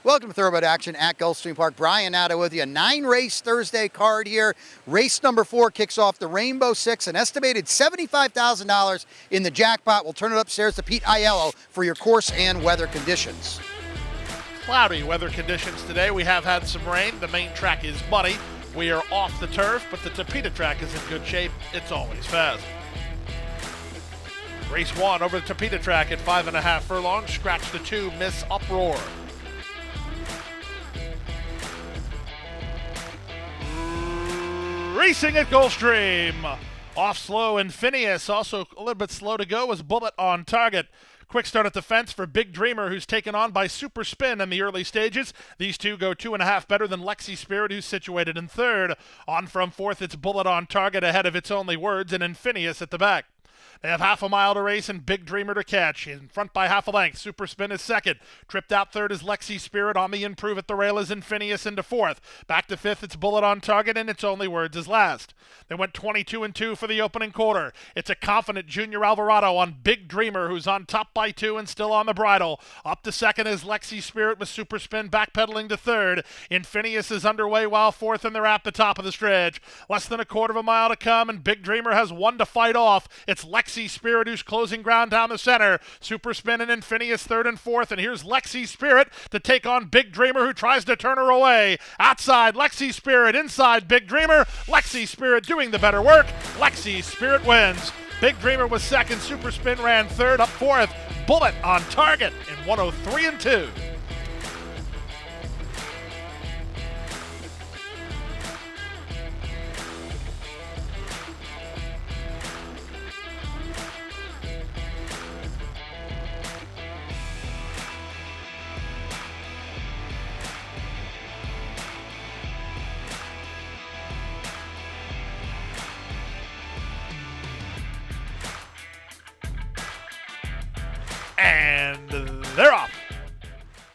Welcome to Thoroughbred Action at Gulfstream Park. Brian Natta with you. 9-race Thursday card here. Race number 4 kicks off the Rainbow Six. An estimated $75,000 in the jackpot. We'll turn it upstairs to Pete Aiello for your course and weather conditions. Cloudy weather conditions today. We have had some rain. The main track is muddy. We are off the turf, but the Tapeta track is in good shape. It's always fast. Race 1 over the Tapeta track at 5.5 furlongs. Scratch the 2, miss Rapport. Racing at Gulfstream. Off slow and Phineas, also a little bit slow to go, was Bullet on target. Quick start at the fence for Big Dreamer, who's taken on by Super Spin in the early stages. These two go 2.5 better than Lexi Spirit, who's situated in third. On from fourth, it's Bullet on target ahead of Its Only Words, and Phineas at the back. They have half a mile to race and Big Dreamer to catch. In front by half a length. Super Spin is second. Tripped out third is Lexi Spirit. On the improve at the rail is Phineas into fourth. Back to fifth, it's Bullet on target, and Its Only Words is last. They went 22-2 for the opening quarter. It's a confident Junior Alvarado on Big Dreamer, who's on top by 2 and still on the bridle. Up to second is Lexi Spirit with Super Spin backpedaling to third. Phineas is underway while fourth, and they're at the top of the stretch. Less than a quarter of a mile to come, and Big Dreamer has one to fight off. It's Lexi Spirit who's closing ground down the center. Super Spin and Phineas third and fourth, and here's Lexi Spirit to take on Big Dreamer, who tries to turn her away. Outside Lexi Spirit, inside Big Dreamer. Lexi Spirit doing the better work. Lexi Spirit wins. Big Dreamer was second. Super Spin ran third. Up fourth, Bullet on target in 103-2. And they're off.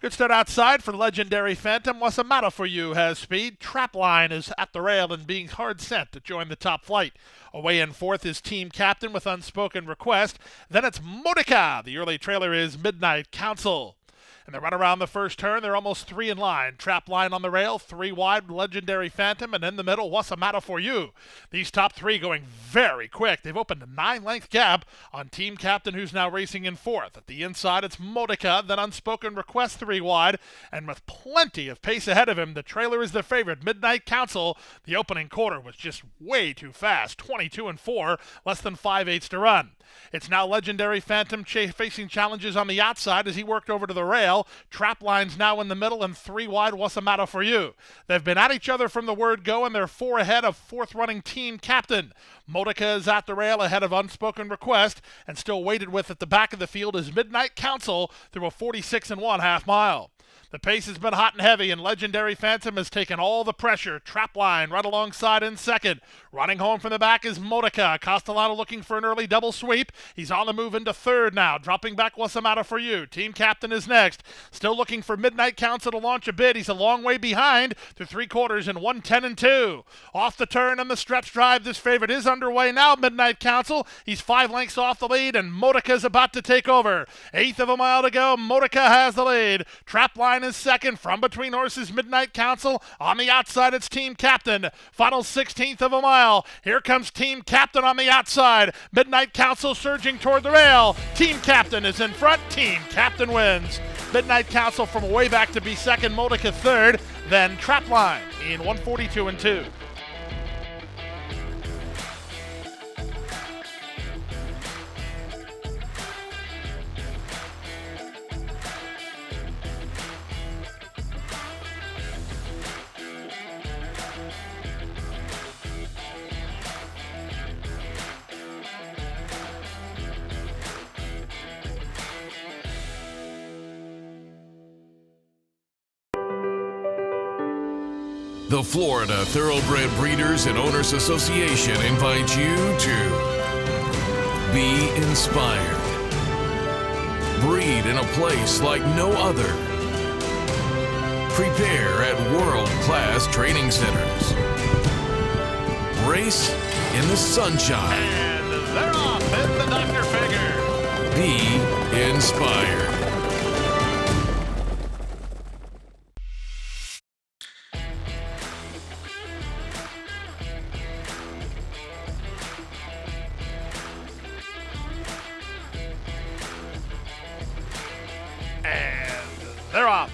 Good start outside for Legendary Phantom. What's the matter for you? Has speed. Trapline is at the rail and being hard sent to join the top flight. Away in fourth is Team Captain with Unspoken Request. Then it's Modica. The early trailer is Midnight Council. And they run around the first turn. They're almost 3 in line. Trap line on the rail, 3 wide, Legendary Phantom, and in the middle, What's the Matter for You? These top 3 going very quick. They've opened a 9-length gap on Team Captain, who's now racing in fourth. At the inside, it's Modica, then Unspoken Request 3 wide, and with plenty of pace ahead of him, the trailer is the favorite, Midnight Council. The opening quarter was just way too fast, 22-4, less than 5/8 to run. It's now Legendary Phantom facing challenges on the outside as he worked over to the rail. Trap line's now in the middle and 3 wide. What's the Matter for You? They've been at each other from the word go, and they're 4 ahead of fourth running Team Captain. Modica is at the rail ahead of Unspoken Request, and still waited with at the back of the field is Midnight Council through a 46.5 mile. The pace has been hot and heavy, and Legendary Phantom has taken all the pressure. Trapline right alongside in second. Running home from the back is Modica. Castellano looking for an early double sweep. He's on the move into third now. Dropping back, What's the Matter for You? Team Captain is next. Still looking for Midnight Council to launch a bid. He's a long way behind through 3/4 in 1:10-2. Off the turn and the stretch drive, this favorite is underway now. Midnight Council. He's 5 lengths off the lead, and Modica's about to take over. 1/8 of a mile to go. Modica has the lead. Trapline is second. From between horses, Midnight Council. On the outside, it's Team Captain. Final 16th of a mile. Here comes Team Captain on the outside. Midnight Council surging toward the rail. Team Captain is in front. Team Captain wins. Midnight Council from way back to be second. Modica third. Then Trapline in 142-2. The Florida Thoroughbred Breeders and Owners Association invites you to be inspired. breed in a place like no other. Prepare at world-class training centers. Race in the sunshine. And they're off in the Dr. Figure. Be inspired. And they're off.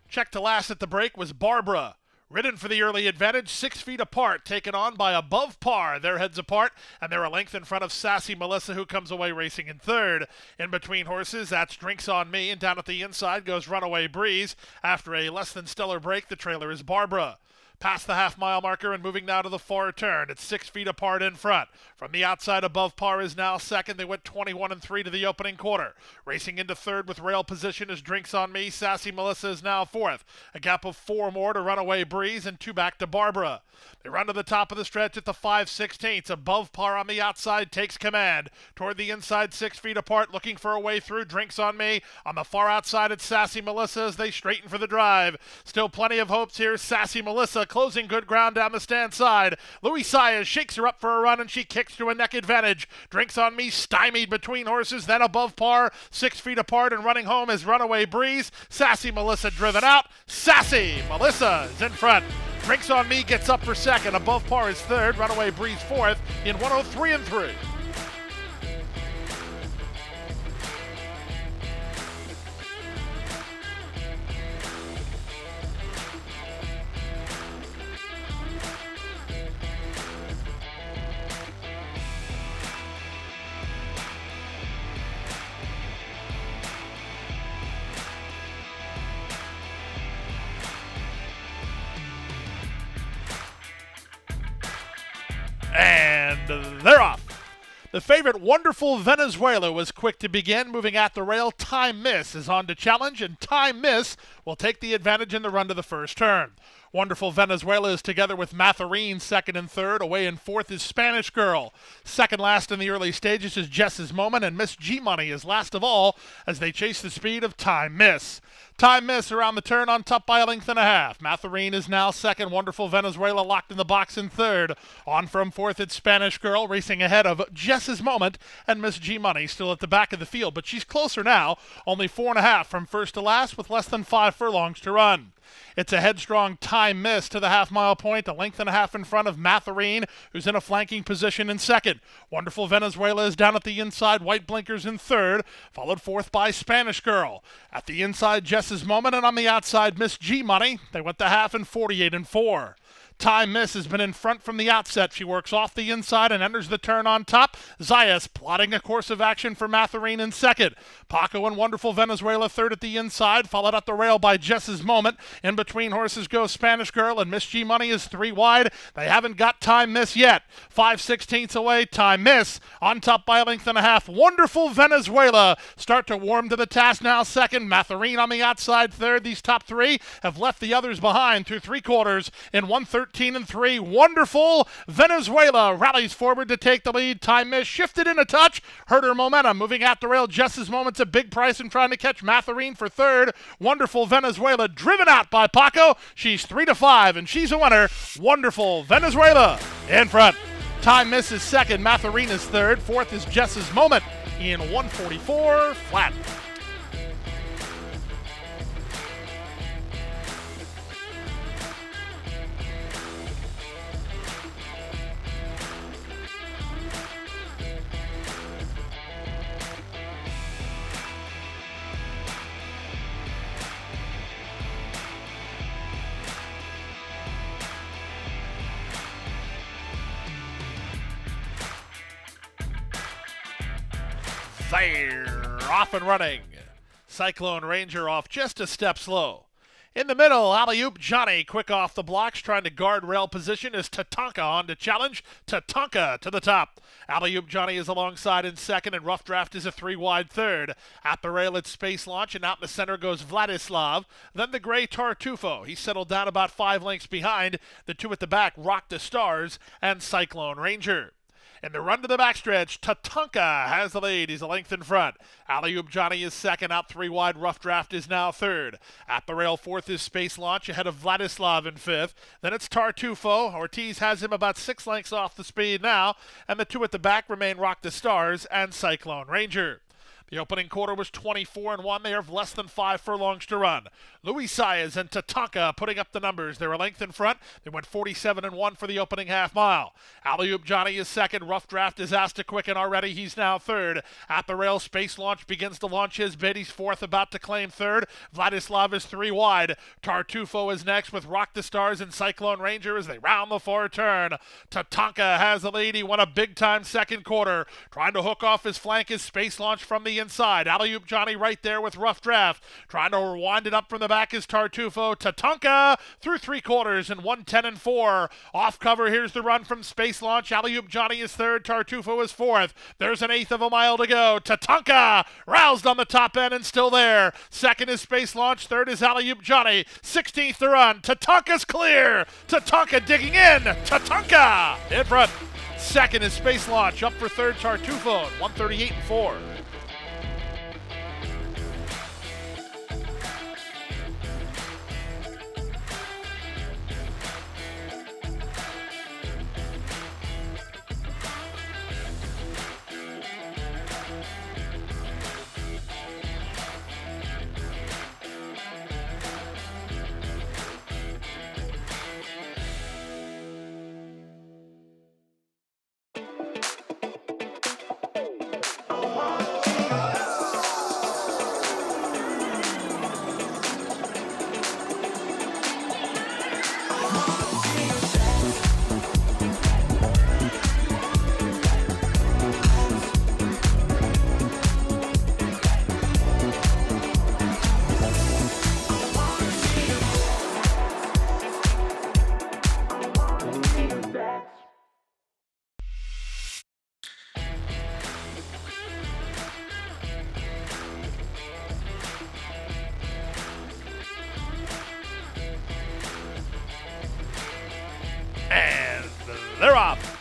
Check to last at the break was Barbara. Ridden for the early advantage, 6 feet apart, taken on by Above Par. Their heads apart, and they're a length in front of Sassy Melissa, who comes away racing in third. In between horses, that's Drinks on Me, and down at the inside goes Runaway Breeze. After a less than stellar break, the trailer is Barbara. Past the half-mile marker and moving now to the far turn. It's 6 feet apart in front. From the outside, Above Par is now second. They went 21-3 to the opening quarter. Racing into third with rail position is Drinks on Me. Sassy Melissa is now fourth. A gap of 4 more to Runaway Breeze and 2 back to Barbara. They run to the top of the stretch at the 5/16. Above Par on the outside takes command. Toward the inside, 6 feet apart, looking for a way through. Drinks on Me. On the far outside, it's Sassy Melissa as they straighten for the drive. Still plenty of hopes here. Sassy Melissa closing good ground down the stand side. Louis Saez shakes her up for a run and she kicks to a neck advantage. Drinks on Me stymied between horses, then Above Par, 6 feet apart and running home is Runaway Breeze. Sassy Melissa driven out. Sassy Melissa is in front. Drinks on Me gets up for second. Above Par is third. Runaway Breeze fourth in 103-3. And they're off. The favorite Wonderful Venezuela was quick to begin, moving at the rail. Time Miss is on to challenge, and Time Miss will take the advantage in the run to the first turn. Wonderful Venezuela is together with Matharine, second and third. Away in fourth is Spanish Girl. Second last in the early stages is Jess's Moment, and Miss G-Money is last of all as they chase the speed of Time Miss. Time Miss around the turn on top by a length and a half. Matharine is now second. Wonderful Venezuela locked in the box in third. On from fourth, it's Spanish Girl racing ahead of Jess's Moment, and Miss G-Money still at the back of the field, but she's closer now, only 4.5 from first to last with less than 5 furlongs to run. It's a headstrong Time Miss to the half-mile point, a length and a half in front of Matharine, who's in a flanking position in second. Wonderful Venezuela is down at the inside, white blinkers in third, followed fourth by Spanish Girl. At the inside, Jess's Moment, and on the outside, Miss G-Money. They went the half in 48-4. Time Miss has been in front from the outset. She works off the inside and enters the turn on top. Zayas plotting a course of action for Matharine in second. Paco and Wonderful Venezuela third at the inside, followed at the rail by Jess's Moment. In between horses go Spanish Girl, and Miss G-Money is 3 wide. They haven't got Time Miss yet. 5/16 away, Time Miss on top by a length and a half. Wonderful Venezuela start to warm to the task now second. Matharine on the outside third. These top 3 have left the others behind through 3 quarters in 1:13-3. Wonderful Venezuela rallies forward to take the lead. Time Miss shifted in a touch, hurt her momentum, moving at the rail. Jess's Moment's a big price and trying to catch Matharine for third. Wonderful Venezuela driven out by Paco. She's 3-5 and she's a winner. Wonderful Venezuela in front. Time Miss is second. Matharine is third. Fourth is Jess's Moment in 144 flat. They're off and running. Cyclone Ranger off just a step slow. In the middle, Alley-oop Johnny quick off the blocks, trying to guard rail position as Tatanka on to challenge. Tatanka to the top. Alley-oop Johnny is alongside in second, and Rough Draft is a 3 wide third. At the rail, it's Space Launch, and out in the center goes Vladislav. Then the gray Tartufo. He settled down about 5 lengths behind. The 2 at the back, Rock the Stars and Cyclone Ranger. In the run to the backstretch, Tatanka has the lead. He's a length in front. Alley-oop Johnny is second. Out 3 wide. Rough Draft is now third. At the rail, fourth is Space Launch ahead of Vladislav in fifth. Then it's Tartufo. Ortiz has him about 6 lengths off the speed now. And the 2 at the back remain Rock the Stars and Cyclone Ranger. The opening quarter was 24-1. They have less than 5 furlongs to run. Luis Saez and Tatanka putting up the numbers. They're a length in front. They went 47-1 for the opening half mile. Alley-oop Johnny is second. Rough Draft is asked to quicken already. He's now third. At the rail, Space Launch begins to launch his bid. He's fourth, about to claim third. Vladislav is 3 wide. Tartufo is next with Rock the Stars and Cyclone Ranger as they round the far turn. Tatanka has the lead. He won a big-time second quarter. Trying to hook off his flank is Space Launch from the inside. Alley-oop Johnny right there with Rough Draft. Trying to wind it up from the back is Tartufo. Tatanka through 3 quarters and 1:10-4. Off cover, here's the run from Space Launch. Alley-oop Johnny is third. Tartufo is fourth. There's an 1/8 of a mile to go. Tatanka roused on the top end and still there. Second is Space Launch. Third is Alley-oop Johnny. 16th to run. Tatanka's clear. Tatanka digging in. Tatanka in front. Second is Space Launch. Up for third, Tartufo. 1:38-4. And they're off.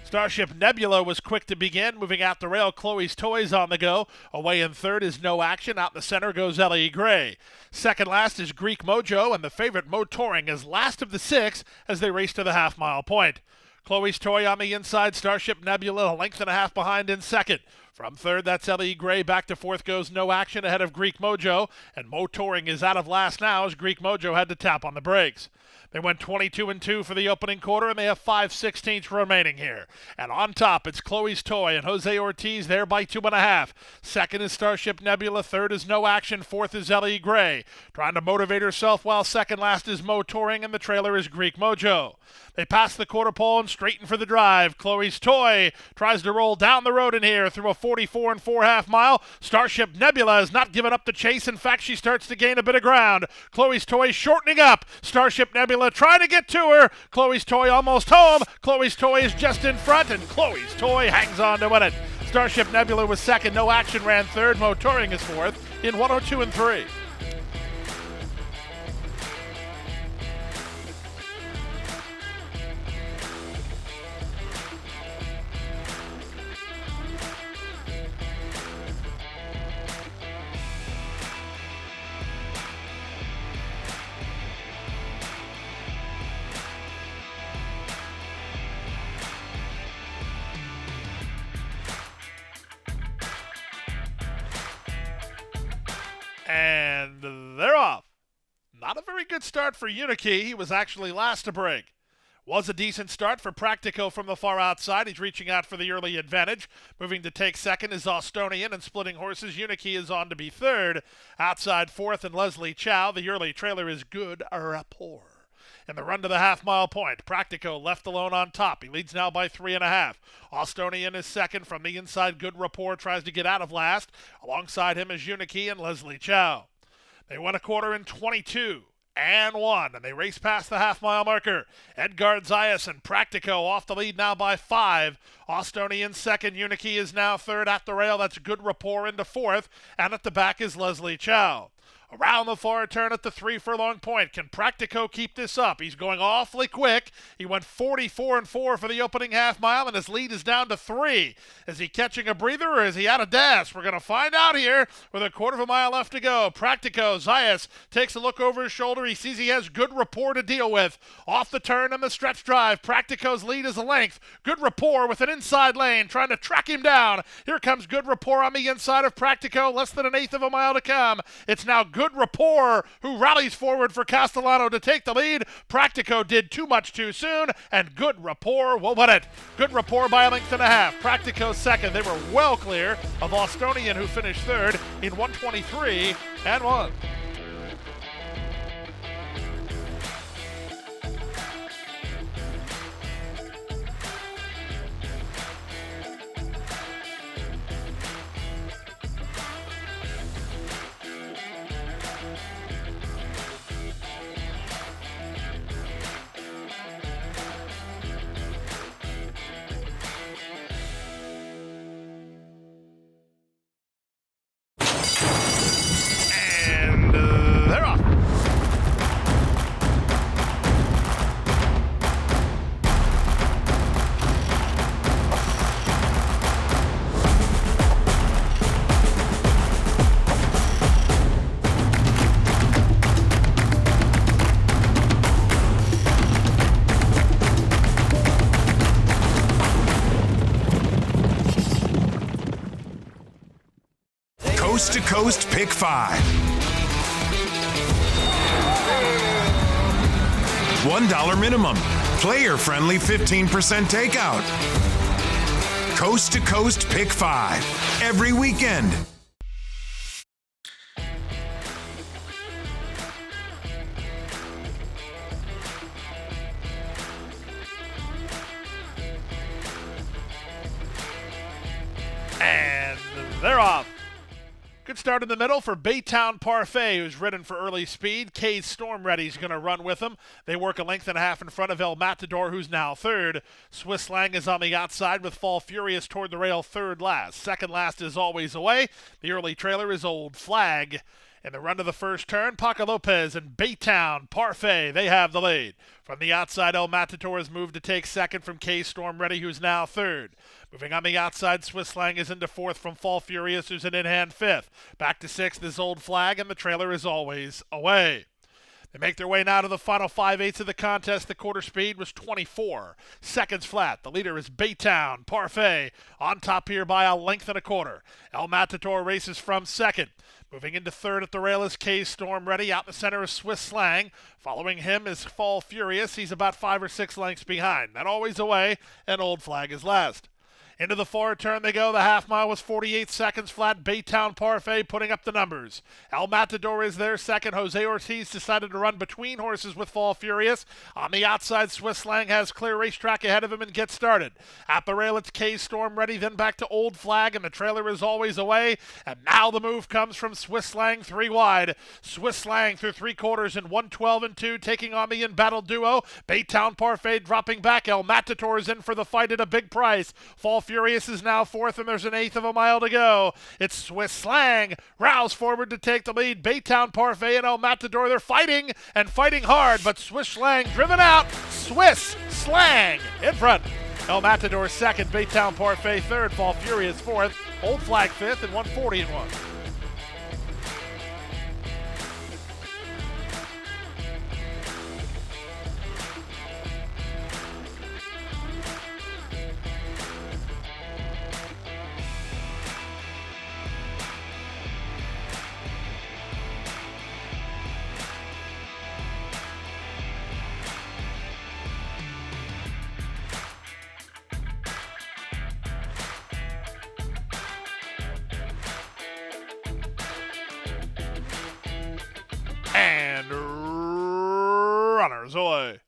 Starship Nebula was quick to begin, moving out the rail. Chloe's Toys on the go. Away in third is No Action. Out the center goes Ellie Gray. Second last is Greek Mojo, and the favorite Motoring is last of the 6 as they race to the half-mile point. Chloe's Toy on the inside. Starship Nebula a length and a half behind in second. From third, that's Ellie Gray. Back to fourth goes No Action ahead of Greek Mojo. And Motoring is out of last now as Greek Mojo had to tap on the brakes. They went 22-2 for the opening quarter, and they have 5/16 remaining here. And on top, it's Chloe's Toy and Jose Ortiz there by 2.5. Second is Starship Nebula. Third is No Action. Fourth is Ellie Gray. Trying to motivate herself while second last is Motoring, and the trailer is Greek Mojo. They pass the quarter pole and straighten for the drive. Chloe's Toy tries to roll down the road in here through a 44 half mile. Starship Nebula has not given up the chase. In fact, she starts to gain a bit of ground. Chloe's Toy shortening up. Starship Nebula trying to get to her. Chloe's Toy almost home. Chloe's Toy is just in front, and Chloe's Toy hangs on to win it. Starship Nebula was second. No Action ran third. Motoring is fourth in 1:02-3. And they're off. Not a very good start for Unikey. He was actually last to break. Was a decent start for Practico from the far outside. He's reaching out for the early advantage. Moving to take second is Austonian, and splitting horses. Unikey is on to be third. Outside fourth and Leslie Chow. The early trailer is Good Rapport. In the run to the half-mile point, Practico left alone on top. He leads now by 3.5. Austonian is second. From the inside, Good Rapport tries to get out of last. Alongside him is Unikey and Leslie Chow. They won a quarter in 22-1, and they race past the half-mile marker. Edgar Zayas and Practico off the lead now by 5. Austonian second. Unikey is now third. At the rail, that's Good Rapport into fourth. And at the back is Leslie Chow. Around the far turn at the 3 furlong point. Can Practico keep this up? He's going awfully quick. He went 44-4 for the opening half mile, and his lead is down to 3. Is he catching a breather, or is he out of dash? We're going to find out here with a quarter of a mile left to go. Practico, Zayas takes a look over his shoulder. He sees he has Good Rapport to deal with. Off the turn and the stretch drive. Practico's lead is a length. Good Rapport with an inside lane trying to track him down. Here comes Good Rapport on the inside of Practico. Less than an eighth of a mile to come. It's now Good Rapport who rallies forward for Castellano to take the lead. Practico did too much too soon, and Good Rapport will win it. Good Rapport by a length and a half. Practico second. They were well clear of Austonian, who finished third in 1:23.1. They're off. Coast to Coast Pick 5. $1 minimum. Player-friendly 15% takeout. Coast to Coast Pick 5. Every weekend. And they're off. Good start in the middle for Baytown Parfait, who's ridden for early speed. K's Storm Ready's going to run with him. They work a length and a half in front of El Matador, who's now third. Swiss Slang is on the outside with Fall Furious toward the rail third last. Second last is Always Away. The early trailer is Old Flag. In the run to the first turn, Paca Lopez and Baytown Parfait, they have the lead. From the outside, El Matador has moved to take second from K Storm Ready, who's now third. Moving on the outside, Swiss Slang is into fourth from Fall Furious, who's in hand fifth. Back to sixth is Old Flag, and the trailer is Always Away. They make their way now to the final 5/8 of the contest. The quarter speed was 24 seconds flat. The leader is Baytown Parfait, on top here by a length and a quarter. El Matador races from second. Moving into third at the rail is K Storm Ready. Out in the center is Swiss Slang. Following him is Fall Furious. He's about 5 or 6 lengths behind. That Always Away, and Old Flag is last. Into the forward turn they go. The half mile was 48 seconds flat. Baytown Parfait putting up the numbers. El Matador is there second. Jose Ortiz decided to run between horses with Fall Furious. On the outside, Swiss Slang has clear racetrack ahead of him and gets started. At the rail, it's K Storm Ready, then back to Old Flag, and the trailer is Always Away. And now the move comes from Swiss Slang 3 wide. Swiss Slang through 3/4 in 1:12.2, taking on the embattled duo. Baytown Parfait dropping back. El Matador is in for the fight at a big price. Fall Furious is now fourth, and there's an eighth of a mile to go. It's Swiss Slang roused forward to take the lead. Baytown Parfait and El Matador, they're fighting and fighting hard, but Swiss Slang driven out. Swiss Slang in front. El Matador second, Baytown Parfait third, Fall Furious fourth, Old Flag fifth, and 1:40.1. And runners away.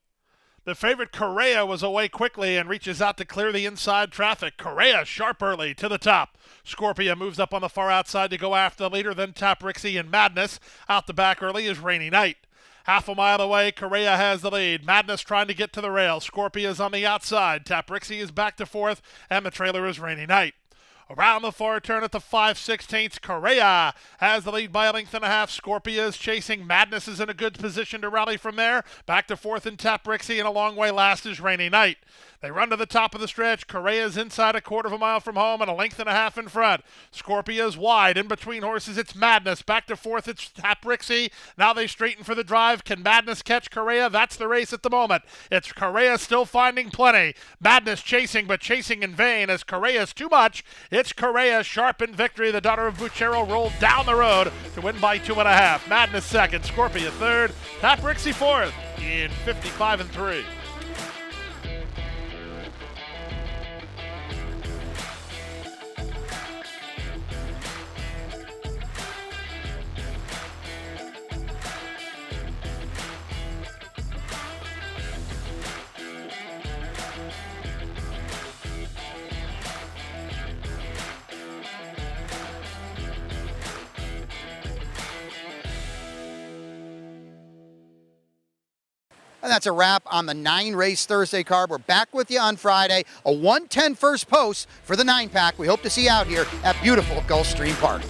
The favorite Kareah was away quickly and reaches out to clear the inside traffic. Kareah Sharp early to the top. Scorpia moves up on the far outside to go after the leader, then Tap Rixie and Madness. Out the back early is Rainy Night. Half a mile away, Kareah has the lead. Madness trying to get to the rail. Scorpia is on the outside. Tap Rixie is back to fourth, and the trailer is Rainy Night. Around the far turn at the 5/16, Kareah has the lead by a length and a half. Scorpia is chasing. Madness is in a good position to rally from there. Back to fourth and Taprixie, and a long way last is Rainy Night. They run to the top of the stretch. Kareah is inside a quarter of a mile from home and a length and a half in front. Scorpia is wide. In between horses, it's Madness. Back to fourth, it's Taprixie. Now they straighten for the drive. Can Madness catch Kareah? That's the race at the moment. It's Kareah still finding plenty. Madness chasing, but chasing in vain as Kareah's too much. It's Kareah Sharp in victory. The daughter of Buchero rolled down the road to win by 2.5. Madness second, Scorpia third, Taprixie fourth in 55-3. And that's a wrap on the 9-race Thursday card. We're back with you on Friday. A 1:10 first post for the 9-pack. We hope to see you out here at beautiful Gulfstream Park.